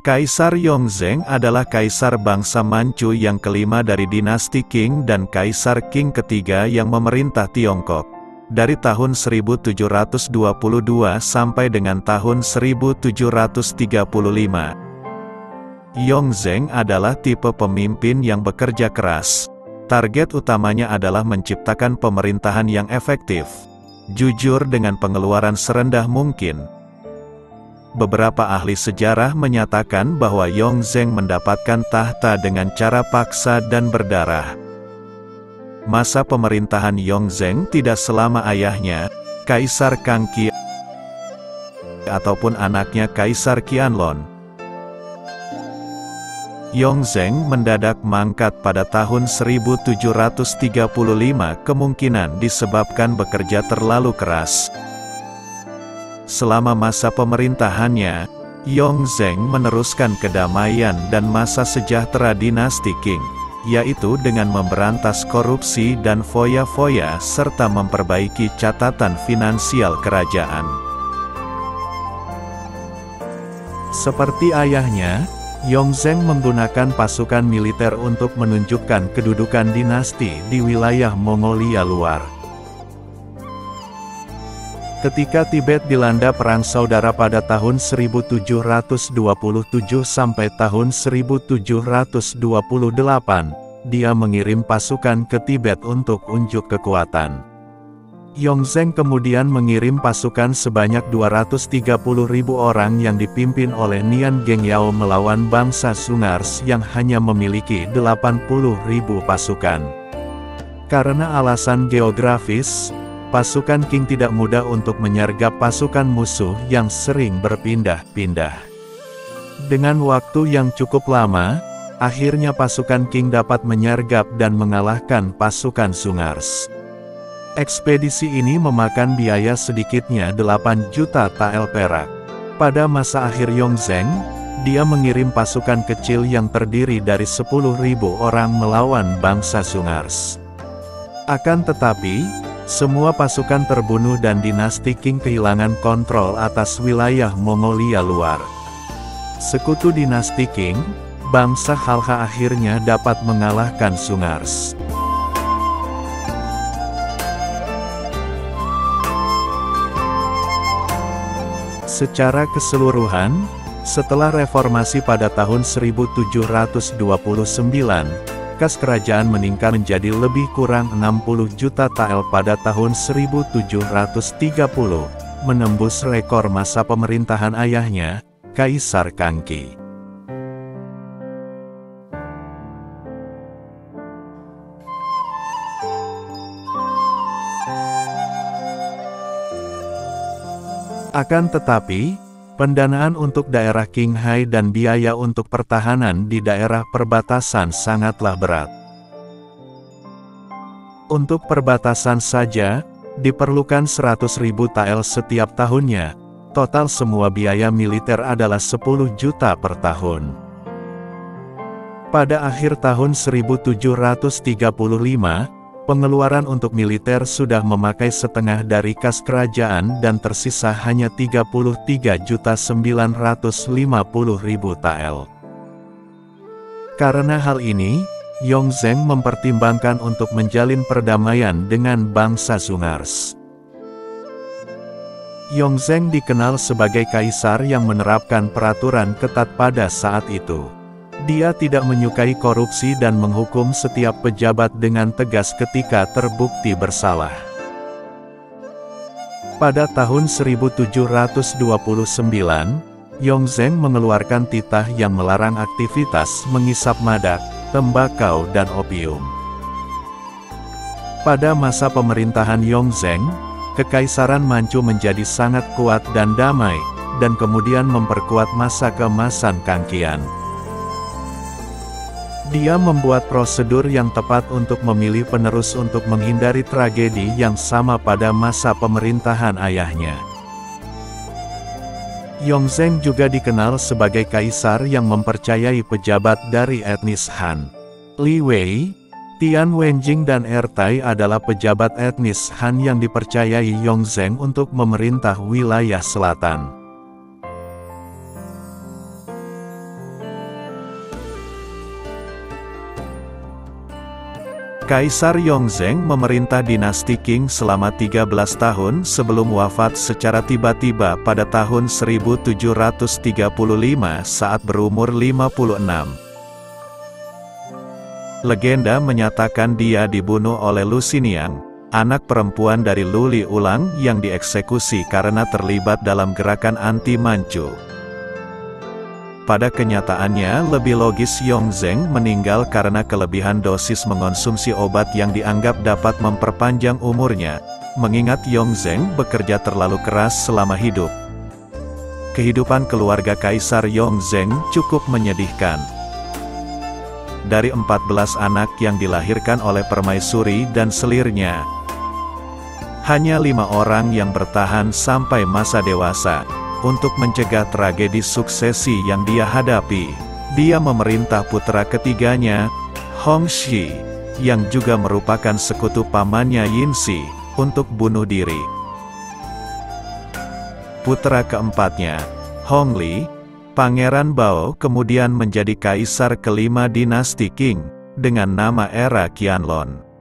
Kaisar Yongzheng adalah kaisar bangsa Manchu yang kelima dari dinasti Qing dan kaisar Qing ketiga yang memerintah Tiongkok. Dari tahun 1722 sampai dengan tahun 1735. Yongzheng adalah tipe pemimpin yang bekerja keras. Target utamanya adalah menciptakan pemerintahan yang efektif, jujur dengan pengeluaran serendah mungkin. Beberapa ahli sejarah menyatakan bahwa Yongzheng mendapatkan tahta dengan cara paksa dan berdarah. Masa pemerintahan Yongzheng tidak selama ayahnya, Kaisar Kangxi, ataupun anaknya Kaisar Qianlong. Yongzheng mendadak mangkat pada tahun 1735 kemungkinan disebabkan bekerja terlalu keras. Selama masa pemerintahannya, Yongzheng meneruskan kedamaian dan masa sejahtera dinasti Qing, yaitu dengan memberantas korupsi dan foya-foya serta memperbaiki catatan finansial kerajaan. Seperti ayahnya, Yongzheng menggunakan pasukan militer untuk menunjukkan kedudukan dinasti di wilayah Mongolia luar. Ketika Tibet dilanda Perang Saudara pada tahun 1727 sampai tahun 1728, dia mengirim pasukan ke Tibet untuk unjuk kekuatan. Yongzheng kemudian mengirim pasukan sebanyak 230.000 orang yang dipimpin oleh Nian Gengyao melawan bangsa Sungars yang hanya memiliki 80.000 pasukan. Karena alasan geografis, pasukan Qing tidak mudah untuk menyergap pasukan musuh yang sering berpindah-pindah. Dengan waktu yang cukup lama, akhirnya pasukan Qing dapat menyergap dan mengalahkan pasukan Sungars. Ekspedisi ini memakan biaya sedikitnya 8 juta tael perak. Pada masa akhir Yongzheng, dia mengirim pasukan kecil yang terdiri dari 10.000 orang melawan bangsa Sungars. Akan tetapi, semua pasukan terbunuh dan dinasti Qing kehilangan kontrol atas wilayah Mongolia luar. Sekutu dinasti Qing, bangsa Khalkha akhirnya dapat mengalahkan Sungars. Secara keseluruhan, setelah reformasi pada tahun 1729, kas kerajaan meningkat menjadi lebih kurang 60 juta tael pada tahun 1730, menembus rekor masa pemerintahan ayahnya, Kaisar Kangxi. Akan tetapi, pendanaan untuk daerah Qinghai dan biaya untuk pertahanan di daerah perbatasan sangatlah berat. Untuk perbatasan saja, diperlukan 100.000 tael setiap tahunnya. Total semua biaya militer adalah 10 juta per tahun. Pada akhir tahun 1735, pengeluaran untuk militer sudah memakai setengah dari kas kerajaan dan tersisa hanya 33.950.000 tael. Karena hal ini, Yongzheng mempertimbangkan untuk menjalin perdamaian dengan bangsa Sungars. Yongzheng dikenal sebagai kaisar yang menerapkan peraturan ketat pada saat itu. Dia tidak menyukai korupsi dan menghukum setiap pejabat dengan tegas ketika terbukti bersalah. Pada tahun 1729, Yongzheng mengeluarkan titah yang melarang aktivitas mengisap madak, tembakau dan opium. Pada masa pemerintahan Yongzheng, Kekaisaran Manchu menjadi sangat kuat dan damai, dan kemudian memperkuat masa keemasan Kangqian. Dia membuat prosedur yang tepat untuk memilih penerus untuk menghindari tragedi yang sama pada masa pemerintahan ayahnya. Yongzheng juga dikenal sebagai kaisar yang mempercayai pejabat dari etnis Han. Li Wei, Tian Wenjing dan Ertai adalah pejabat etnis Han yang dipercayai Yongzheng untuk memerintah wilayah selatan. Kaisar Yongzheng memerintah dinasti Qing selama 13 tahun sebelum wafat secara tiba-tiba pada tahun 1735 saat berumur 56. Legenda menyatakan dia dibunuh oleh Lu Xiniang, anak perempuan dari Lu Liulang yang dieksekusi karena terlibat dalam gerakan anti-Manchu. Pada kenyataannya lebih logis Yongzheng meninggal karena kelebihan dosis mengonsumsi obat yang dianggap dapat memperpanjang umurnya, mengingat Yongzheng bekerja terlalu keras selama hidup. Kehidupan keluarga Kaisar Yongzheng cukup menyedihkan. Dari 14 anak yang dilahirkan oleh permaisuri dan selirnya, hanya 5 orang yang bertahan sampai masa dewasa. Untuk mencegah tragedi suksesi yang dia hadapi, dia memerintah putra ketiganya, Hongxi, yang juga merupakan sekutu pamannya Yinsi, untuk bunuh diri. Putra keempatnya, Hongli, Pangeran Bao kemudian menjadi kaisar kelima dinasti Qing, dengan nama era Qianlong.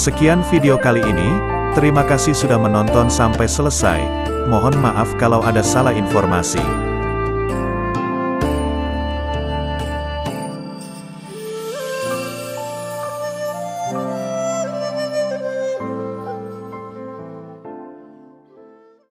Sekian video kali ini, terima kasih sudah menonton sampai selesai. Mohon maaf kalau ada salah informasi.